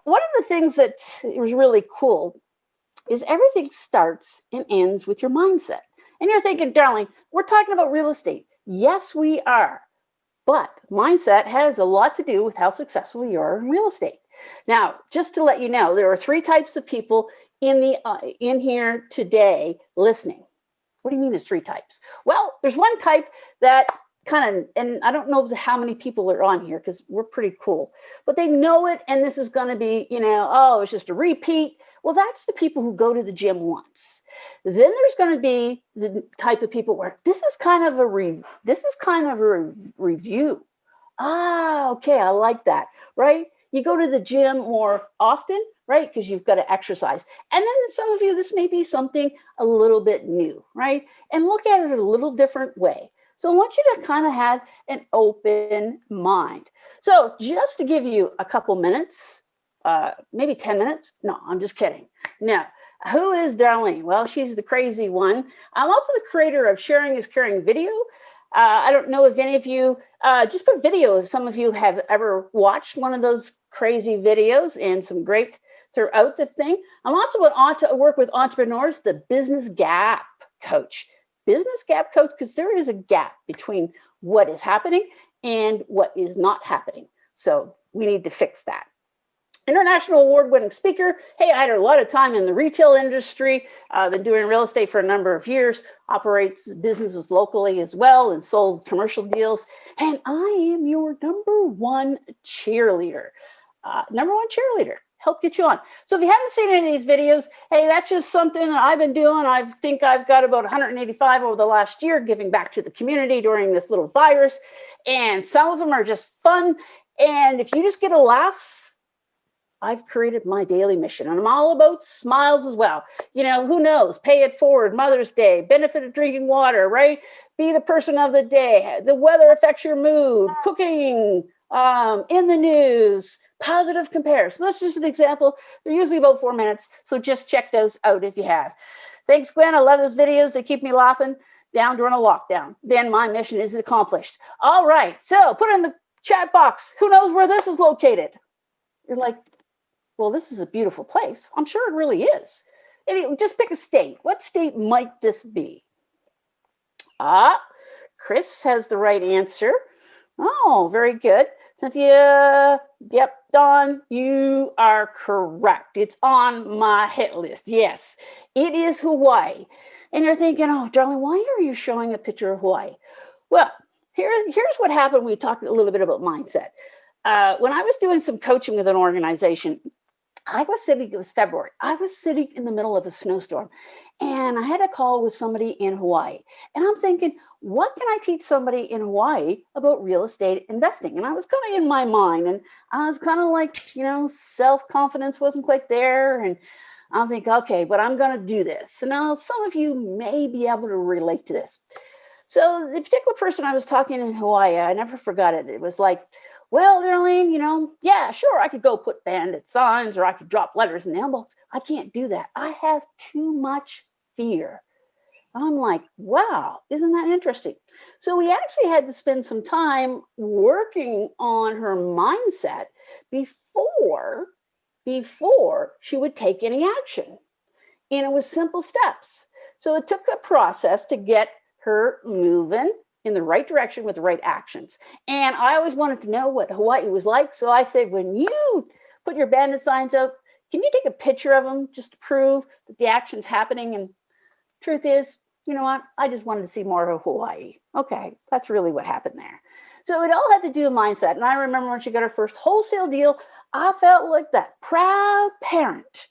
one of the things that was really cool is everything starts and ends with your mindset. And you're thinking, darling, we're talking about real estate. Yes, we are. But mindset has a lot to do with how successful you are in real estate. Now, just to let you know, there are three types of people in here today listening. What do you mean there's three types? Well, there's one type that kind of, and I don't know how many people are on here because we're pretty cool, but they know it, and this is going to be, oh, it's just a repeat. Well, that's the people who go to the gym once. Then there's going to be the type of people where this is kind of a review. Ah, okay, I like that, right? You go to the gym more often, right? Because you've got to exercise. And then some of you, this may be something a little bit new, right? And look at it a little different way. So I want you to kind of have an open mind. So just to give you a couple minutes, maybe 10 minutes. No, I'm just kidding. No. Who is Darlene? Well, she's the crazy one. I'm also the creator of Sharing is Caring video. I don't know if any of you, just for video, if some of you have ever watched one of those crazy videos, and some great throughout the thing. I'm also work with entrepreneurs, the business gap coach. Business gap coach, because there is a gap between what is happening and what is not happening. So we need to fix that. International award-winning speaker. Hey, I had a lot of time in the retail industry. I've been doing real estate for a number of years, operates businesses locally as well, and sold commercial deals. And I am your number one cheerleader. Help get you on. So if you haven't seen any of these videos, hey, that's just something that I've been doing. I think I've got about 185 over the last year, giving back to the community during this little virus. And some of them are just fun. And if you just get a laugh, I've created my daily mission, and I'm all about smiles as well. Who knows? Pay it forward, Mother's Day, benefit of drinking water, right? Be the person of the day. The weather affects your mood, cooking, in the news, positive compare. So that's just an example. They're usually about 4 minutes. So just check those out if you have. Thanks, Gwen. I love those videos. They keep me laughing down during a lockdown. Then my mission is accomplished. All right. So put in the chat box. Who knows where this is located? You're like, well, this is a beautiful place. I'm sure it really is. Anyway, just pick a state. What state might this be? Chris has the right answer. Oh, very good. Cynthia, yep, Dawn, you are correct. It's on my hit list. Yes, it is Hawaii. And you're thinking, oh, darling, why are you showing a picture of Hawaii? Well, here's what happened. We talked a little bit about mindset. When I was doing some coaching with an organization, it was February. I was sitting in the middle of a snowstorm, and I had a call with somebody in Hawaii. And I'm thinking, what can I teach somebody in Hawaii about real estate investing? And I was kind of in my mind, and I was kind of like, self-confidence wasn't quite there. And I'll think, okay, but I'm going to do this. So now some of you may be able to relate to this. So the particular person I was talking in Hawaii, I never forgot it. It was like, well, Darlene, yeah, sure, I could go put bandit signs, or I could drop letters in the envelopes. I can't do that. I have too much fear. I'm like, wow, isn't that interesting? So we actually had to spend some time working on her mindset before she would take any action. And it was simple steps. So it took a process to get her moving in the right direction with the right actions. And I always wanted to know what Hawaii was like. So I said, when you put your bandit signs up, can you take a picture of them just to prove that the action's happening? And truth is, you know what? I just wanted to see more of Hawaii. Okay, that's really what happened there. So it all had to do with mindset. And I remember when she got her first wholesale deal, I felt like that proud parent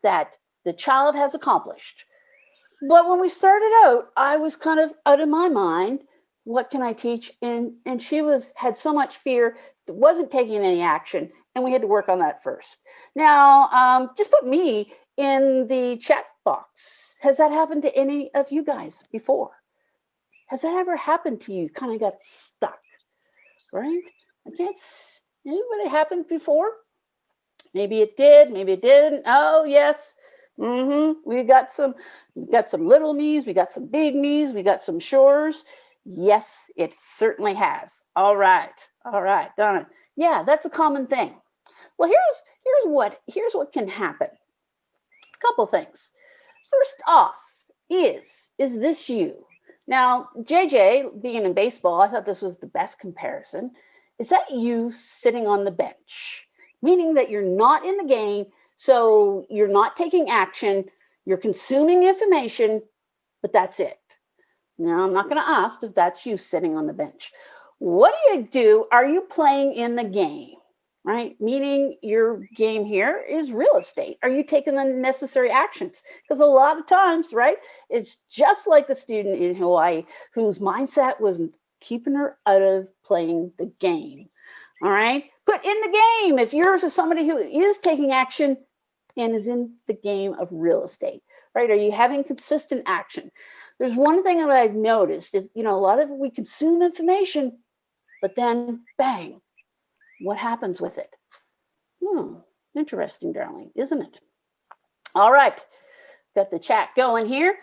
that the child has accomplished. But when we started out, I was kind of out of my mind. What can I teach? And she had so much fear, wasn't taking any action, and we had to work on that first. Now, just put me in the chat box. Has that happened to any of you guys before? Has that ever happened to you? Kind of got stuck, right? Anybody happened before? Maybe it did, maybe it didn't. Oh, yes. We got some little me's, we got some big me's, we got some shores. Yes, it certainly has. All right, done it. Yeah, that's a common thing. Well, here's what can happen. A couple things. First off, is this you? Now, JJ, being in baseball, I thought this was the best comparison. Is that you sitting on the bench? Meaning that you're not in the game, so you're not taking action, you're consuming information, but that's it. Now, I'm not going to ask if that's you sitting on the bench. What do? Are you playing in the game? Right? Meaning your game here is real estate. Are you taking the necessary actions? Because a lot of times, right, it's just like the student in Hawaii whose mindset was keeping her out of playing the game. All right? Put in the game if you're somebody who is taking action and is in the game of real estate, right? Are you having consistent action? There's one thing that I've noticed is, a lot of we consume information, but then bang, what happens with it? Interesting, Darlene, isn't it? All right, got the chat going here.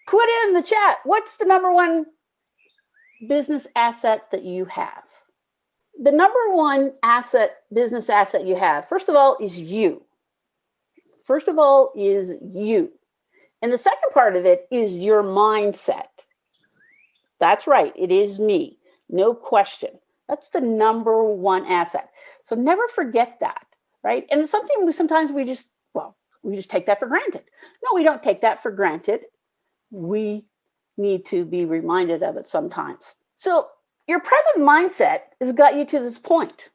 Put in the chat, what's the number one business asset that you have? The number one business asset you have, first of all, is you. First of all is you. And the second part of it is your mindset. That's right, it is me, no question. That's the number one asset. So never forget that, right? And it's something sometimes we just take that for granted. No, we don't take that for granted. We need to be reminded of it sometimes. So your present mindset has got you to this point.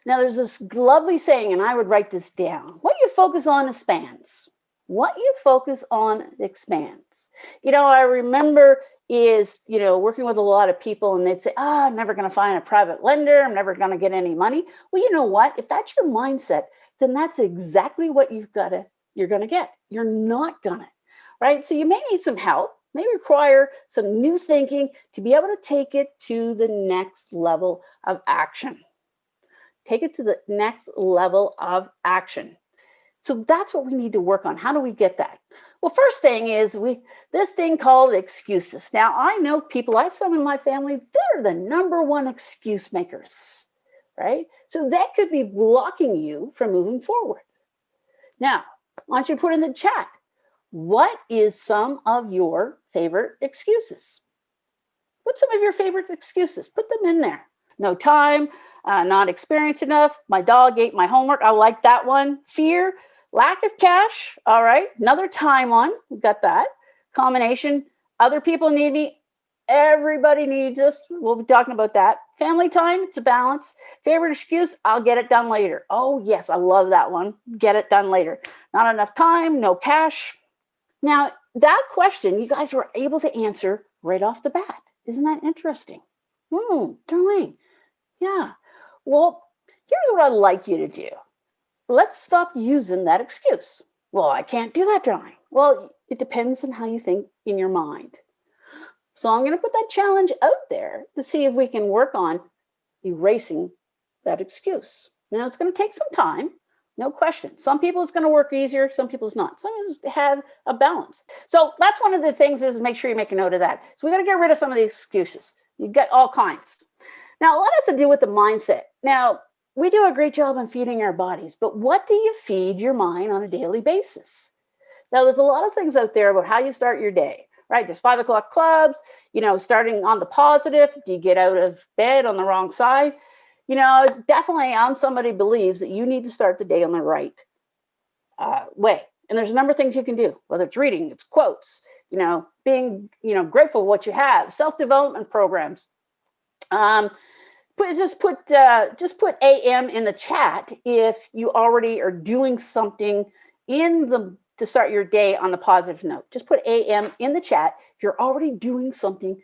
Now there's this lovely saying, and I would write this down. What you focus on expands. What you focus on expands. I remember working with a lot of people and they'd say, I'm never going to find a private lender. I'm never going to get any money. Well, you know what? If that's your mindset, then that's exactly what you're going to get. You're not going to, right? So you may need some help, may require some new thinking to be able to take it to the next level of action. Take it to the next level of action. So that's what we need to work on. How do we get that? Well, first thing is this thing called excuses. Now, I know people, I have some in my family, they're the number one excuse makers, right? So that could be blocking you from moving forward. Now, I want you to put in the chat, what is some of your favorite excuses? What's some of your favorite excuses? Put them in there. No time, not experienced enough, my dog ate my homework. I like that one. Fear, lack of cash. All right. Another time one. We got that. Combination. Other people need me. Everybody needs us. We'll be talking about that. Family time. It's a balance. Favorite excuse. I'll get it done later. Oh, yes. I love that one. Get it done later. Not enough time. No cash. Now, that question you guys were able to answer right off the bat. Isn't that interesting? Darlene. Yeah. Well, here's what I'd like you to do. Let's stop using that excuse. Well, I can't do that, Darlene. Well, it depends on how you think in your mind. So I'm going to put that challenge out there to see if we can work on erasing that excuse. Now, it's going to take some time, no question. Some people it's going to work easier, some people it's not. Some of us have a balance. So that's one of the things is make sure you make a note of that. So we got to get rid of some of the excuses. You get all kinds. Now, a lot has to do with the mindset. Now, we do a great job on feeding our bodies, but what do you feed your mind on a daily basis? Now, there's a lot of things out there about how you start your day, right? There's 5 o'clock clubs, starting on the positive. Do you get out of bed on the wrong side? Definitely I'm somebody who believes that you need to start the day on the right way. And there's a number of things you can do, whether it's reading, it's quotes, being, grateful for what you have, self-development programs. Just put AM in the chat if you already are doing something to start your day on a positive note. Just put AM in the chat if you're already doing something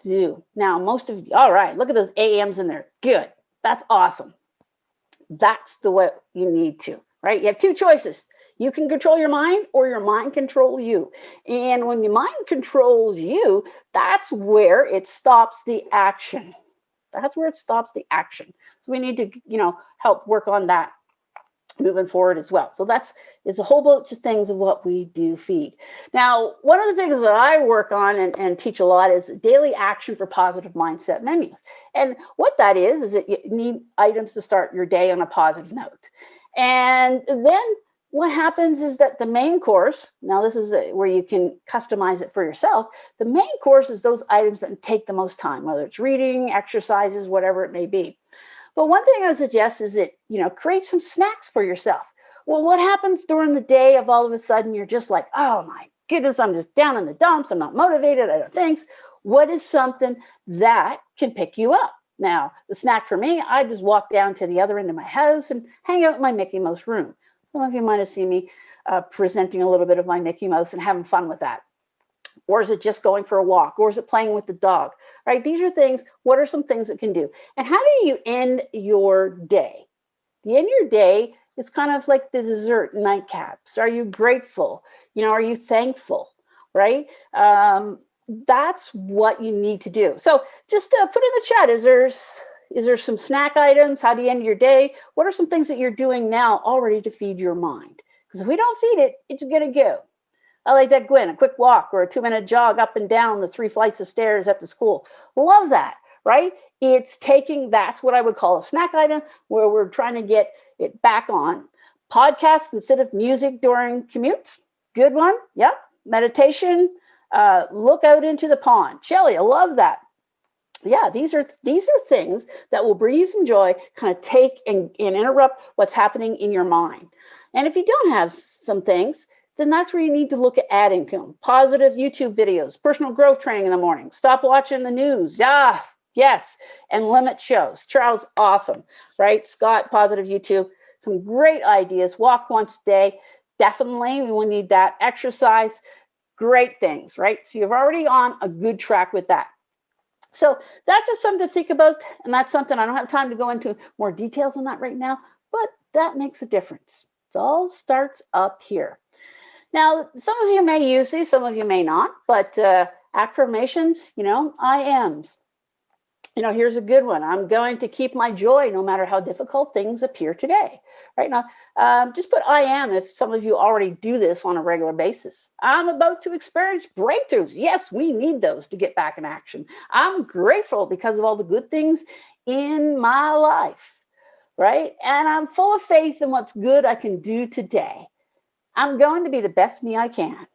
to do. Now, most of you, all right, look at those AMs in there. Good. That's awesome. That's the way you need to, right? You have two choices. You can control your mind or your mind control you. And when your mind controls you, that's where it stops the action. That's where it stops the action. So we need to, help work on that. moving forward as well. So that's is a whole bunch of things of what we do feed. Now, one of the things that I work on and teach a lot is daily action for positive mindset menus. And what that is that you need items to start your day on a positive note. And then what happens is that the main course, now this is where you can customize it for yourself. The main course is those items that take the most time, whether it's reading, exercises, whatever it may be. But one thing I would suggest is that, create some snacks for yourself. Well, what happens during the day if all of a sudden you're just like, oh my goodness, I'm just down in the dumps. I'm not motivated. I don't think. What is something that can pick you up? Now, the snack for me, I just walk down to the other end of my house and hang out in my Mickey Mouse room. Some of you might have seen me presenting a little bit of my Mickey Mouse and having fun with that. Or is it just going for a walk? Or is it playing with the dog? Right? These are things. What are some things that can do? And how do you end your day? The end of your day is kind of like the dessert nightcaps. Are you grateful? Are you thankful? Right? That's what you need to do. So just put in the chat. Is there some snack items? How do you end your day? What are some things that you're doing now already to feed your mind? Because if we don't feed it, it's going to go. I like that, Gwen, a quick walk or a 2-minute jog up and down the 3 flights of stairs at the school. Love that, right? That's what I would call a snack item where we're trying to get it back on. Podcasts instead of music during commutes. Good one. Yep. Meditation. Look out into the pond. Shelley, I love that. Yeah, these are things that will bring you some joy, kind of take and interrupt what's happening in your mind. And if you don't have some things, then that's where you need to look at adding to them. Positive YouTube videos, personal growth training in the morning, stop watching the news. Yes, and limit shows. Charles, awesome, right? Scott, positive YouTube, some great ideas. Walk once a day. Definitely, we will need that. Exercise, great things, right? So you're already on a good track with that. So that's just something to think about. And that's something I don't have time to go into more details on that right now, but that makes a difference. It all starts up here. Now, some of you may use these, some of you may not, but affirmations, I ams. Here's a good one. I'm going to keep my joy no matter how difficult things appear today. Right now, just put I am if some of you already do this on a regular basis. I'm about to experience breakthroughs. Yes, we need those to get back in action. I'm grateful because of all the good things in my life, right? And I'm full of faith in what's good I can do today. I'm going to be the best me I can,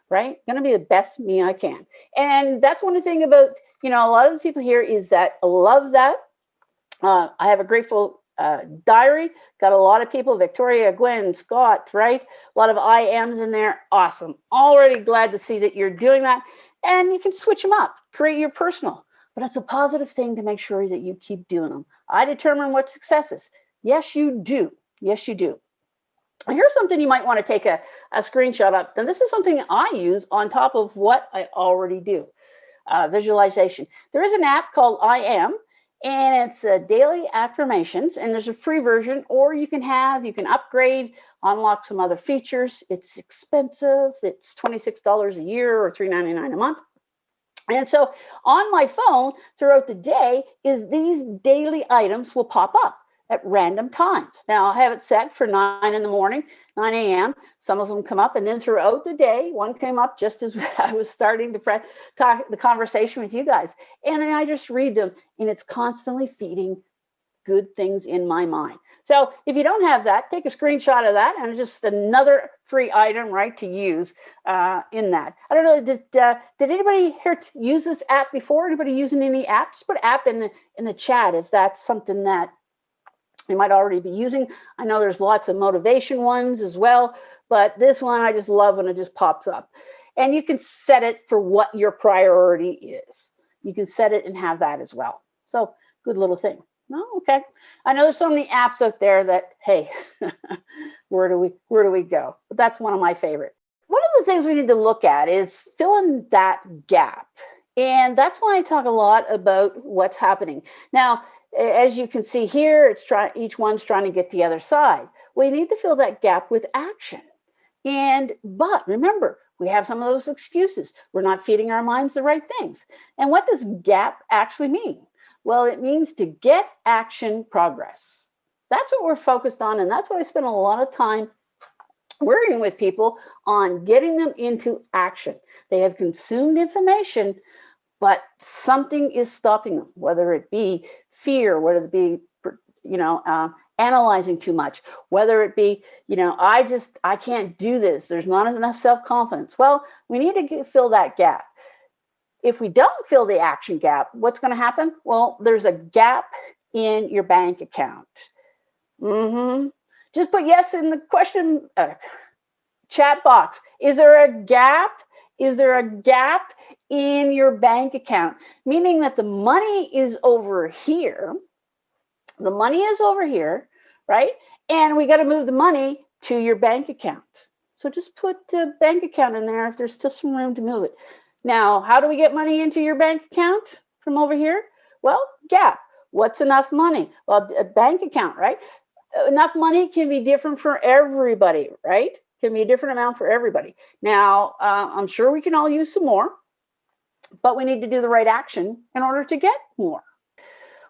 right? Going to be the best me I can. And that's one thing about, a lot of the people here is that I love that. I have a grateful diary. Got a lot of people, Victoria, Gwen, Scott, right? A lot of I ams in there. Awesome. Already glad to see that you're doing that. And you can switch them up, create your personal. But it's a positive thing to make sure that you keep doing them. I determine what success is. Yes, you do. Yes, you do. Here's something you might want to take a screenshot of. And this is something I use on top of what I already do. Visualization. There is an app called I Am, and it's daily affirmations, and there's a free version, or you can upgrade, unlock some other features. It's expensive. It's $26 a year or $3.99 a month. And so on my phone throughout the day is these daily items will pop up at random times. Now I have it set for 9 in the morning, 9 a.m. Some of them come up, and then throughout the day, one came up just as I was starting to talk the conversation with you guys. And then I just read them, and it's constantly feeding good things in my mind. So if you don't have that, take a screenshot of that, and just another free item, right, to use in that. I don't know, did anybody here use this app before? Anybody using any app? Just put app in the chat if that's something that you might already be using. I know there's lots of motivation ones as well, but this one I just love when it just pops up. And you can set it for what your priority is. You can set it and have that as well. So good little thing. Oh, okay. I know there's so many apps out there that, hey, where do we go? But that's one of my favorite. One of the things we need to look at is filling that gap. And that's why I talk a lot about what's happening. Now, as you can see here, each one's trying to get the other side. We need to fill that gap with action. But remember, we have some of those excuses. We're not feeding our minds the right things. And what does gap actually mean? Well, it means to get action progress. That's what we're focused on. And that's what I spend a lot of time working with people on, getting them into action. They have consumed information, but something is stopping them, whether it be fear, whether it be, analyzing too much, whether it be, I can't do this. There's not enough self-confidence. Well, we need to fill that gap. If we don't fill the action gap, what's going to happen? Well, there's a gap in your bank account. Just put yes in the question chat box. Is there a gap? Is there a gap in your bank account? Meaning that the money is over here. The money is over here, right? And we got to move the money to your bank account. So just put the bank account in there if there's still some room to move it. Now, how do we get money into your bank account from over here? Well, gap. What's enough money? Well, a bank account, right? Enough money can be different for everybody, right? Can be a different amount for everybody. Now, I'm sure we can all use some more, but we need to do the right action in order to get more.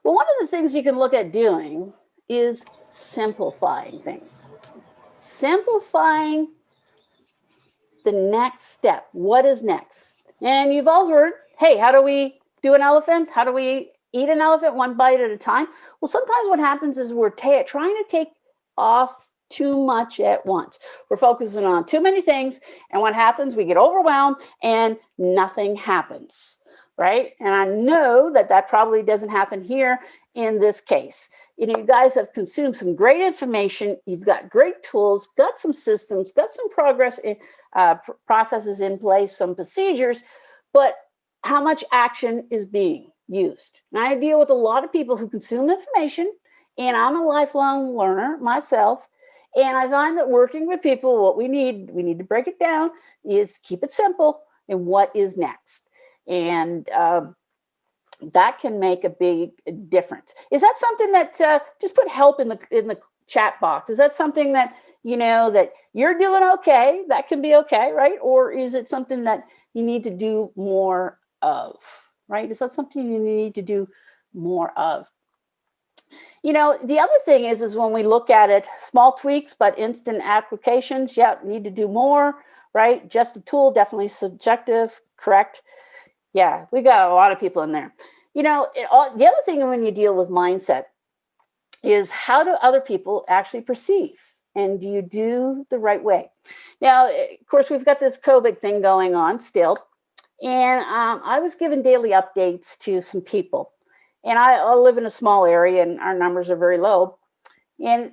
Well, one of the things you can look at doing is simplifying things. Simplifying the next step. What is next? And you've all heard, hey, how do we do an elephant? How do we eat an elephant one bite at a time? Well, sometimes what happens is we're trying to take off too much at once. We're focusing on too many things. And what happens? We get overwhelmed and nothing happens, right? And I know that probably doesn't happen here in this case. You guys have consumed some great information. You've got great tools, got some systems, got some processes in place, some procedures, but how much action is being used? And I deal with a lot of people who consume information, and I'm a lifelong learner myself. And I find that working with people, what we need to break it down, is keep it simple and what is next. And that can make a big difference. Is that something that just put help in the chat box? Is that something that that you're doing okay? That can be okay, right? Or is it something that you need to do more of, right? Is that something you need to do more of? The other thing is when we look at it, small tweaks, but instant applications, need to do more, right? Just a tool, definitely subjective, correct? Yeah, we got a lot of people in there. The other thing when you deal with mindset is, how do other people actually perceive? And do you do the right way? Now, of course, we've got this COVID thing going on still. And I was given daily updates to some people. And I live in a small area and our numbers are very low. And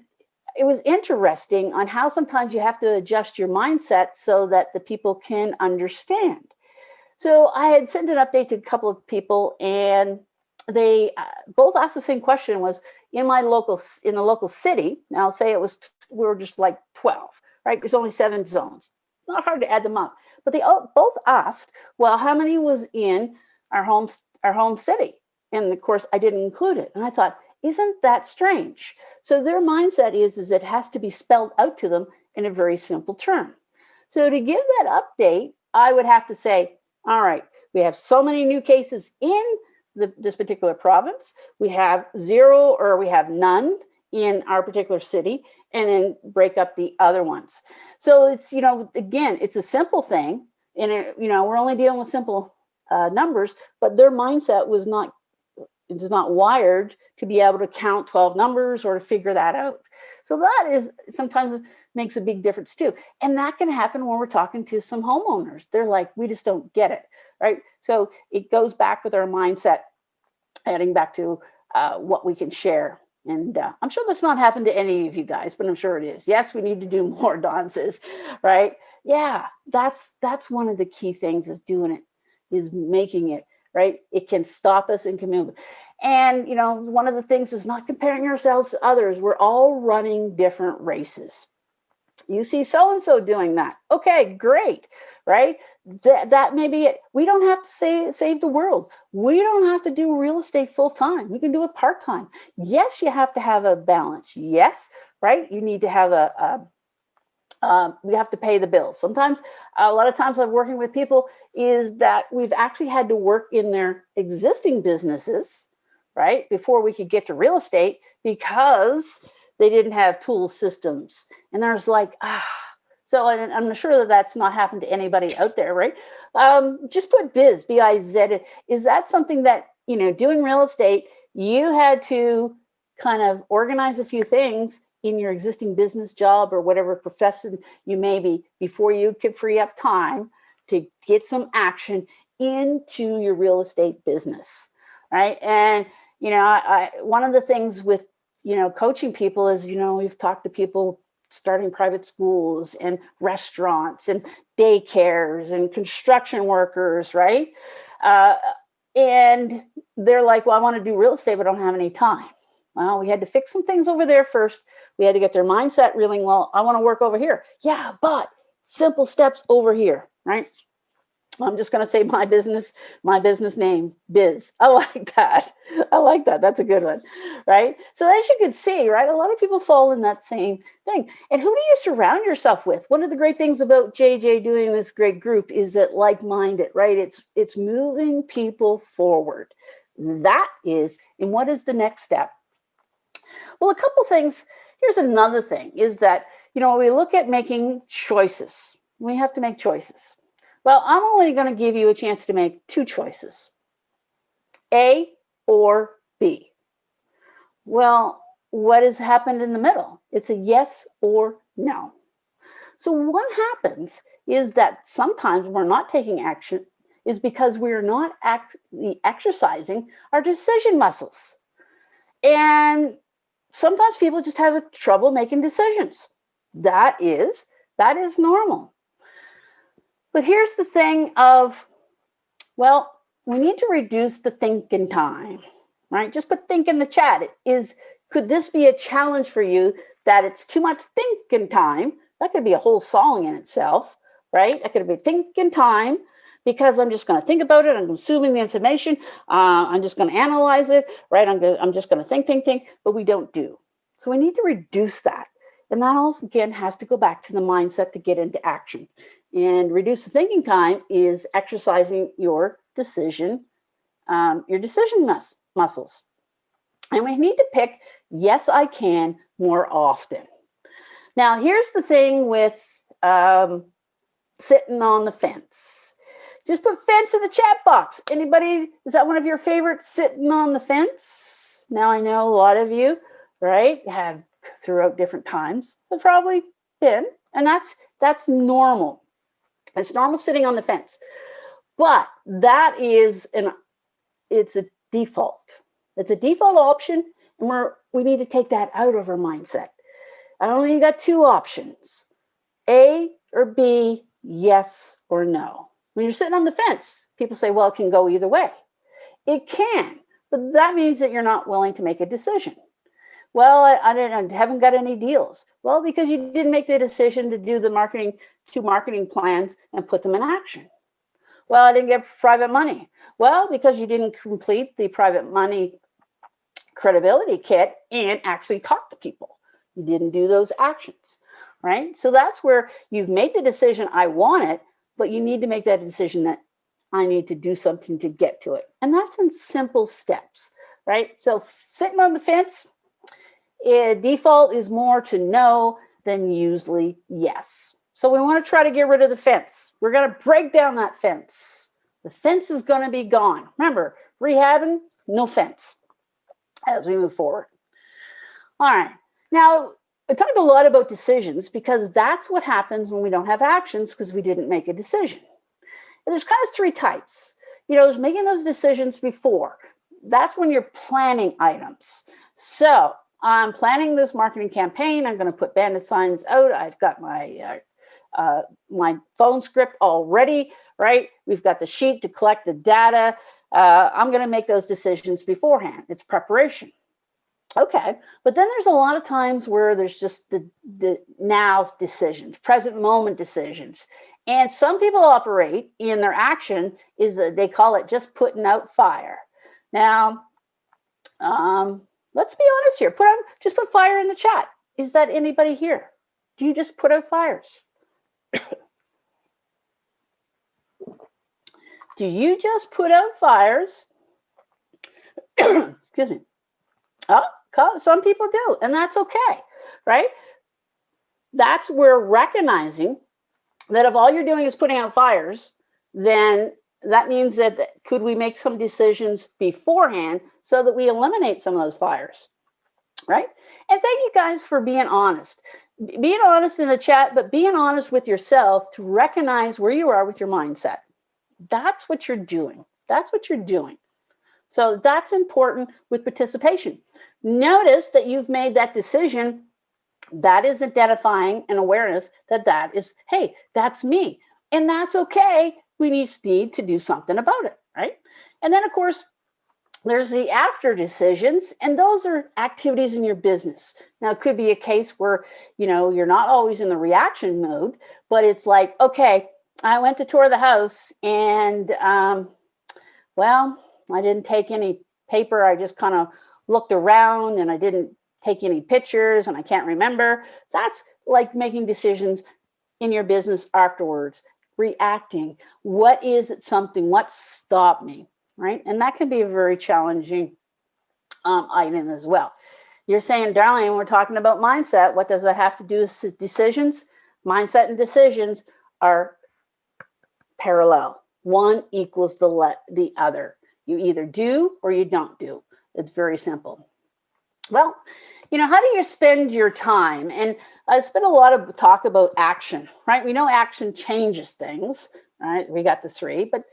it was interesting on how sometimes you have to adjust your mindset so that the people can understand. So I had sent an update to a couple of people, and they both asked the same question. Was in the local city. Now, say we were just like 12, right? There's only 7 zones. Not hard to add them up. But they both asked, well, how many was in our home city? And of course, I didn't include it. And I thought, isn't that strange? So their mindset is it has to be spelled out to them in a very simple term. So to give that update, I would have to say, all right, we have so many new cases in this particular province. We have 0 or we have none in our particular city, and then break up the other ones. So it's, again, it's a simple thing. And, we're only dealing with simple numbers, but their mindset was not wired to be able to count 12 numbers or to figure that out. So that is sometimes makes a big difference too. And that can happen when we're talking to some homeowners. They're like, we just don't get it, right? So it goes back with our mindset, adding back to what we can share. And I'm sure that's not happened to any of you guys, but I'm sure it is. Yes, we need to do more dances, right? Yeah, that's one of the key things is doing it, is making it, right? It can stop us and can move. And, one of the things is not comparing ourselves to others. We're all running different races. You see so-and-so doing that. Okay, great, right? That may be it. We don't have to save the world. We don't have to do real estate full-time. We can do it part-time. Yes, you have to have a balance. Yes, right? You need to have we have to pay the bills. Sometimes, a lot of times I'm working with people is that we've actually had to work in their existing businesses, right, before we could get to real estate, because they didn't have tool systems. And there's like, so and I'm sure that that's not happened to anybody out there, right? Just put biz, B-I-Z. Is that something that, doing real estate, you had to kind of organize a few things in your existing business job or whatever profession you may be before you could free up time to get some action into your real estate business, right? And, one of the things with, coaching people is, we've talked to people starting private schools and restaurants and daycares and construction workers, right? And they're like, well, I want to do real estate, but I don't have any time. Well, we had to fix some things over there first. We had to get their mindset reeling. Well, I want to work over here. Yeah, but simple steps over here, right? I'm just going to say my business name, Biz. I like that. That's a good one, right? So as you can see, right, a lot of people fall in that same thing. And who do you surround yourself with? One of the great things about JJ doing this great group is that like-minded, right? It's moving people forward. That is, and what is the next step? Well, a couple things. Here's another thing is that, we look at making choices. We have to make choices. Well, I'm only going to give you a chance to make two choices, A or B. Well, what has happened in the middle? It's a yes or no. So what happens is that sometimes we're not taking action is because we're not exercising our decision muscles. And sometimes people just have trouble making decisions. That is normal. But here's the thing of, well, we need to reduce the thinking time, right? Just put think in the chat. Could this be a challenge for you that it's too much thinking time? That could be a whole song in itself, right? That could be thinking time because I'm just going to think about it. I'm consuming the information. I'm just going to analyze it, right? I'm just going to think, but we don't do. So we need to reduce that. And that also, again, has to go back to the mindset to get into action. And reduce the thinking time is exercising your decision muscles. And we need to pick, yes, I can more often. Now, here's the thing with sitting on the fence. Just put fence in the chat box. Anybody, is that one of your favorites, sitting on the fence? Now, I know a lot of you, right, have throughout different times have probably been, and that's normal. It's normal sitting on the fence, but it's a default. It's a default option, and we need to take that out of our mindset. I only got two options, A or B, yes or no. When you're sitting on the fence, people say, well, it can go either way. It can, but that means that you're not willing to make a decision. Well, I haven't got any deals. Well, because you didn't make the decision to do the marketing plans and put them in action. Well, I didn't get private money. Well, because you didn't complete the private money credibility kit and actually talk to people. You didn't do those actions, right? So that's where you've made the decision, I want it, but you need to make that decision that I need to do something to get to it. And that's in simple steps, right? So sitting on the fence, default is more to no than usually yes. So we want to try to get rid of the fence. We're going to break down that fence. The fence is going to be gone. Remember, rehabbing, no fence as we move forward. All right. Now, I talked a lot about decisions because that's what happens when we don't have actions because we didn't make a decision. And there's kind of three types. There's making those decisions before. That's when you're planning items. So I'm planning this marketing campaign. I'm going to put bandit signs out. I've got my phone script already, right? We've got the sheet to collect the data. I'm going to make those decisions beforehand. It's preparation. Okay, but then there's a lot of times where there's just the now decisions, present moment decisions. And some people operate in their action is that they call it just putting out fire. Now, let's be honest here. Just put fire in the chat. Is that anybody here? Do you just put out fires? Do you just put out fires? Excuse me. Oh, some people do, and that's okay. right? That's where recognizing that if all you're doing is putting out fires, then that means that could we make some decisions beforehand so that we eliminate some of those fires, right? And thank you guys for being honest. Being honest in the chat, but being honest with yourself to recognize where you are with your mindset. That's what you're doing. That's what you're doing. So that's important with participation. Notice that you've made that decision. That is identifying an awareness that is, hey, that's me. And that's okay. We need to do something about it, right? And then, of course, there's the after decisions, and those are activities in your business. Now, it could be a case where, you're not always in the reaction mode, but it's like, okay, I went to tour the house and, well, I didn't take any paper. I just kind of looked around and I didn't take any pictures and I can't remember. That's like making decisions in your business afterwards, reacting. What stopped me, right? And that can be a very challenging item as well. You're saying, Darlene, we're talking about mindset. What does that have to do with decisions? Mindset and decisions are parallel. One equals the other. You either do or you don't do. It's very simple. Well, how do you spend your time? And I spent a lot of talk about action, right? We know action changes things, right? We got the 3, but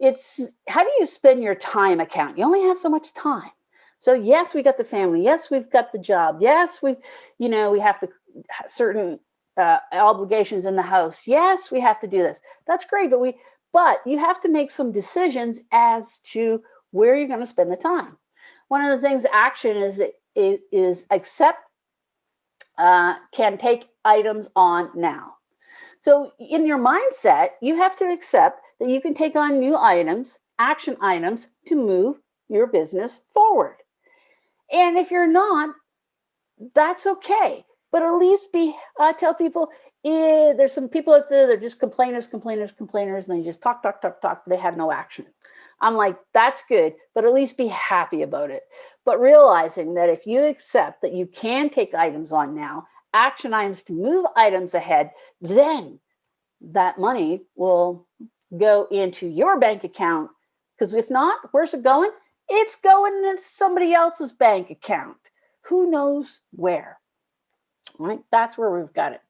it's how do you spend your time account? You only have so much time. So yes, we got the family. Yes, we've got the job. Yes, we have to certain obligations in the house. Yes, we have to do this. That's great, but you have to make some decisions as to where you're going to spend the time. One of the things action is accept, can take items on now. So in your mindset, you have to accept that you can take on new items, action items, to move your business forward. And if you're not, that's okay. But at least tell people, there's some people out there, they're just complainers, and they just talk. They have no action. I'm like, that's good, but at least be happy about it. But realizing that if you accept that you can take items on now, action items to move items ahead, then that money will go into your bank account. Because if not, where's it going? It's going into somebody else's bank account. Who knows where? Right? That's where we've got it.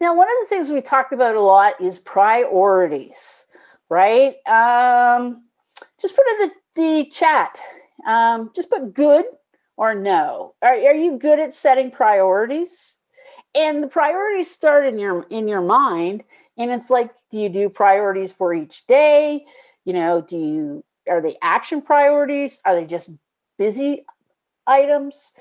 Now, one of the things we talked about a lot is priorities, right? Just put in the chat. Just put good or no. Are you good at setting priorities? And the priorities start in your mind, and it's like, do you do priorities for each day? Are they action priorities? Are they just busy items?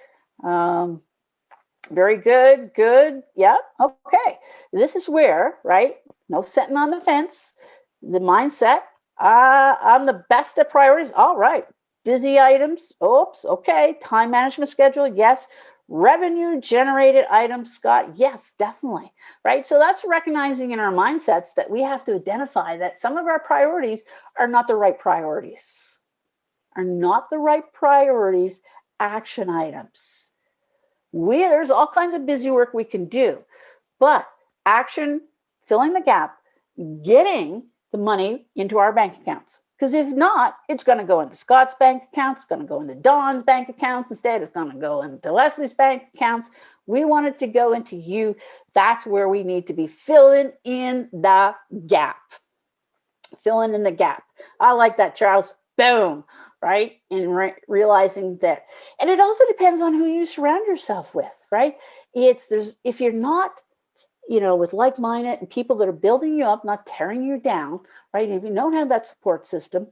Very good. Yeah. Okay. This is where, right? No sitting on the fence. The mindset. I'm the best at priorities. All right. Busy items. Oops. Okay. Time management schedule. Yes. Revenue generated items, Scott. Yes, definitely. Right. So that's recognizing in our mindsets that we have to identify that some of our priorities are not the right priorities. Action items. There's all kinds of busy work we can do, but action, filling the gap, getting the money into our bank accounts. Because if not, it's going to go into Scott's bank accounts, it's going to go into Dawn's bank accounts instead, it's going to go into Leslie's bank accounts. We want it to go into you. That's where we need to be filling in the gap. Filling in the gap. I like that, Charles. Boom. Right? And realizing that. And it also depends on who you surround yourself with, right? If you're not, with like-minded and people that are building you up, not tearing you down, right? And if you don't have that support system,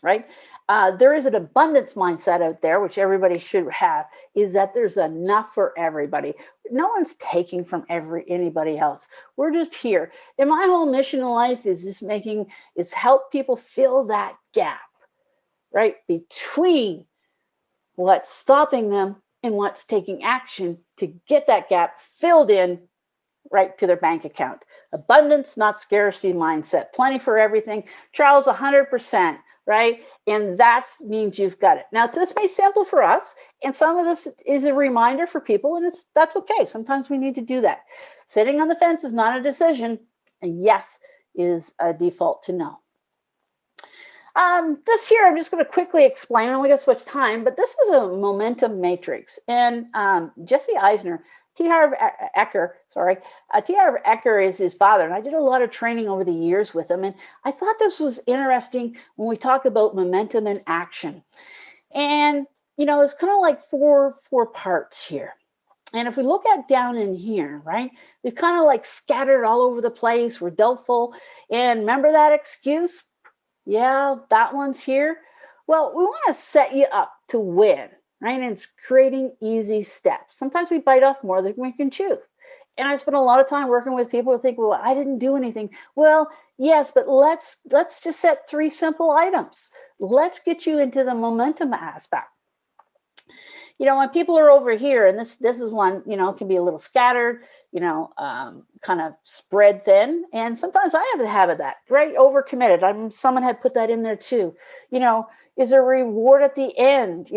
right? There is an abundance mindset out there, which everybody should have, is that there's enough for everybody. No one's taking from anybody else. We're just here. And my whole mission in life is help people fill that gap, right? Between what's stopping them and what's taking action to get that gap filled in right to their bank account. Abundance, not scarcity mindset. Plenty for everything. Charles, 100%. right? And that means you've got it. Now, this may simple for us, and some of this is a reminder for people, and that's okay. Sometimes we need to do that. Sitting on the fence is not a decision, and yes is a default to no. This here, I'm just going to quickly explain. I only got so much time, but this is a momentum matrix. And Jesse Eisner, T. Harv Eker is his father. And I did a lot of training over the years with him. And I thought this was interesting when we talk about momentum and action. And, it's kind of like four parts here. And if we look at down in here, right, we've kind of like scattered all over the place. We're doubtful. And remember that excuse? Yeah, that one's here. Well, we want to set you up to win, right? And it's creating easy steps. Sometimes we bite off more than we can chew. And I spent a lot of time working with people who think, well, I didn't do anything. Well, yes, but let's just set 3 simple items. Let's get you into the momentum aspect. When people are over here, and this is one, can be a little scattered, kind of spread thin. And sometimes I have the habit of that, right? Overcommitted. Someone had put that in there too. Is there a reward at the end?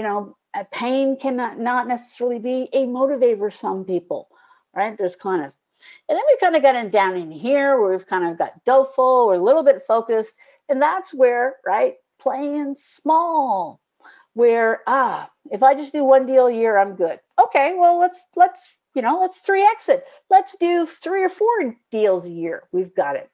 A pain cannot not necessarily be a motivator for some people, right? There's kind of, and then we kind of got in down in here where we've kind of got doubtful, we're a little bit focused. And that's where, right, playing small. Where if I just do 1 deal a year, I'm good. Okay, well let's 3x it. Let's do 3 or 4 deals a year. We've got it.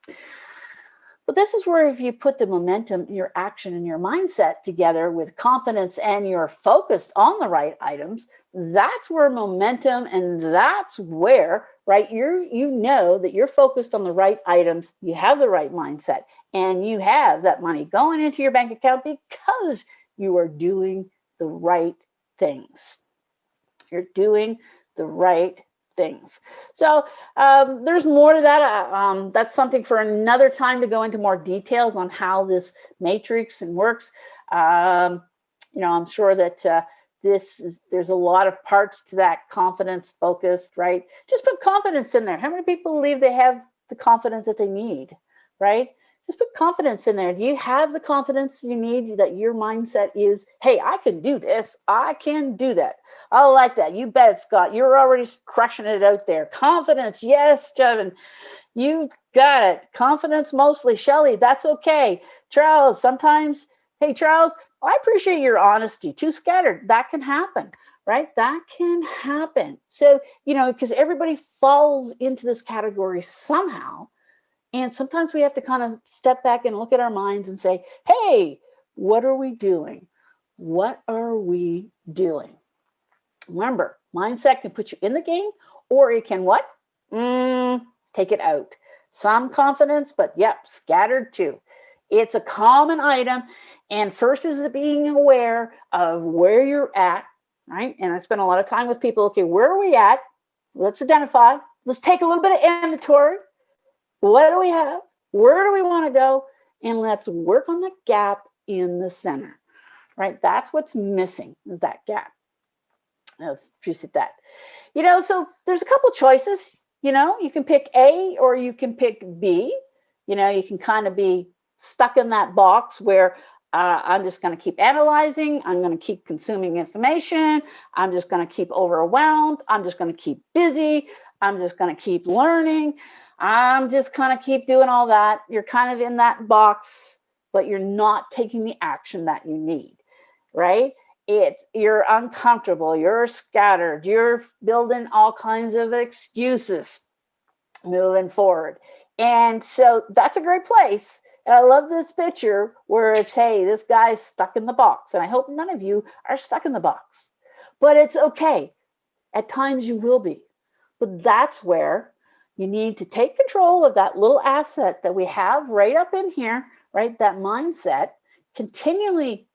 But this is where if you put the momentum, your action, and your mindset together with confidence, and you're focused on the right items, that's where momentum, and that's where, right, you know that you're focused on the right items, you have the right mindset, and you have that money going into your bank account because you are doing the right things. You're doing the right things. So there's more to that. That's something for another time to go into more details on how this matrix and works. I'm sure that there's a lot of parts to that confidence focused, right? Just put confidence in there. How many people believe they have the confidence that they need, right? Just put confidence in there. Do you have the confidence you need, that your mindset is, hey, I can do this. I can do that. I like that. You bet, Scott. You're already crushing it out there. Confidence. Yes, Jevin. You got it. Confidence mostly. Shelly, that's okay. Charles, sometimes, hey, Charles, I appreciate your honesty. Too scattered. That can happen, right? That can happen. So, because everybody falls into this category somehow. And sometimes we have to kind of step back and look at our minds and say, hey, what are we doing? What are we doing? Remember, mindset can put you in the game, or it can what? Take it out. Some confidence, but scattered too. It's a common item. And first is being aware of where you're at, right? And I spend a lot of time with people. Okay, where are we at? Let's identify. Let's take a little bit of inventory. What do we have? Where do we want to go? And let's work on the gap in the center, right? That's what's missing, is that gap. I appreciate that. So there's a couple choices. You can pick A or you can pick B. You can kind of be stuck in that box where I'm just going to keep analyzing. I'm going to keep consuming information. I'm just going to keep overwhelmed. I'm just going to keep busy. I'm just going to keep learning. I'm just kind of keep doing all that. You're kind of in that box, but you're not taking the action that you need, right? You're uncomfortable. You're scattered. You're building all kinds of excuses moving forward. And so that's a great place. And I love this picture where it's, hey, this guy's stuck in the box. And I hope none of you are stuck in the box. But it's okay. At times you will be. But that's where you need to take control of that little asset that we have right up in here, right? That mindset, continually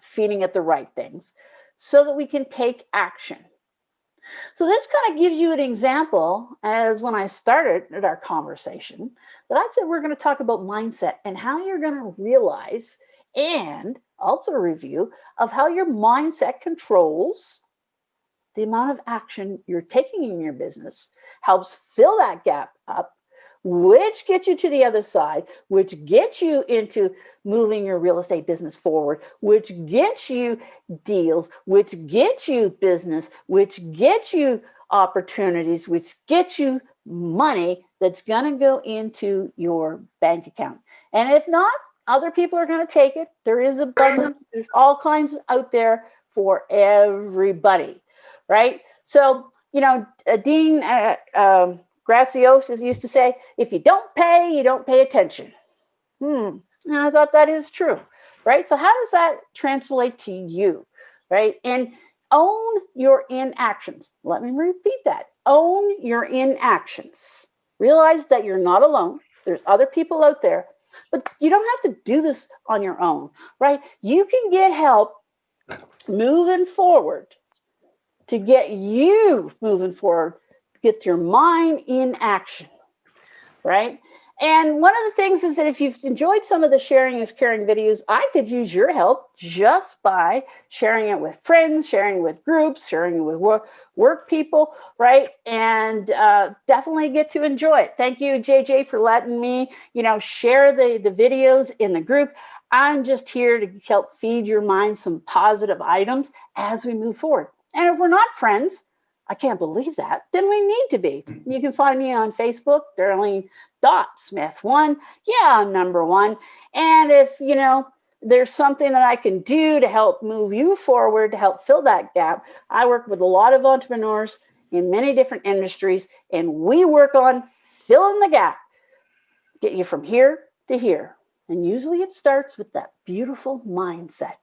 feeding it the right things so that we can take action. So this kind of gives you an example, as when I started our conversation, that I said we're going to talk about mindset and how you're going to realize, and also a review of how your mindset controls the amount of action you're taking in your business, helps fill that gap up, which gets you to the other side, which gets you into moving your real estate business forward, which gets you deals, which gets you business, which gets you opportunities, which gets you money that's going to go into your bank account. And if not, other people are going to take it. There is abundance. There's all kinds out there for everybody, right? So, Dean Graciosa used to say, if you don't pay attention. And I thought that is true, right? So how does that translate to you, right? And own your inactions. Let me repeat that. Own your inactions. Realize that you're not alone. There's other people out there, but you don't have to do this on your own, right? You can get help moving forward to get you moving forward, get your mind in action, right? And one of the things is that if you've enjoyed some of the Sharing is Caring videos, I could use your help just by sharing it with friends, sharing it with groups, sharing it with work people, right? And definitely get to enjoy it. Thank you, JJ, for letting me, share the videos in the group. I'm just here to help feed your mind some positive items as we move forward. And if we're not friends, I can't believe that, then we need to be. You can find me on Facebook, Darlene.Smith1. Yeah, I'm number one. And if, there's something that I can do to help move you forward, to help fill that gap, I work with a lot of entrepreneurs in many different industries, and we work on filling the gap, get you from here to here. And usually it starts with that beautiful mindset.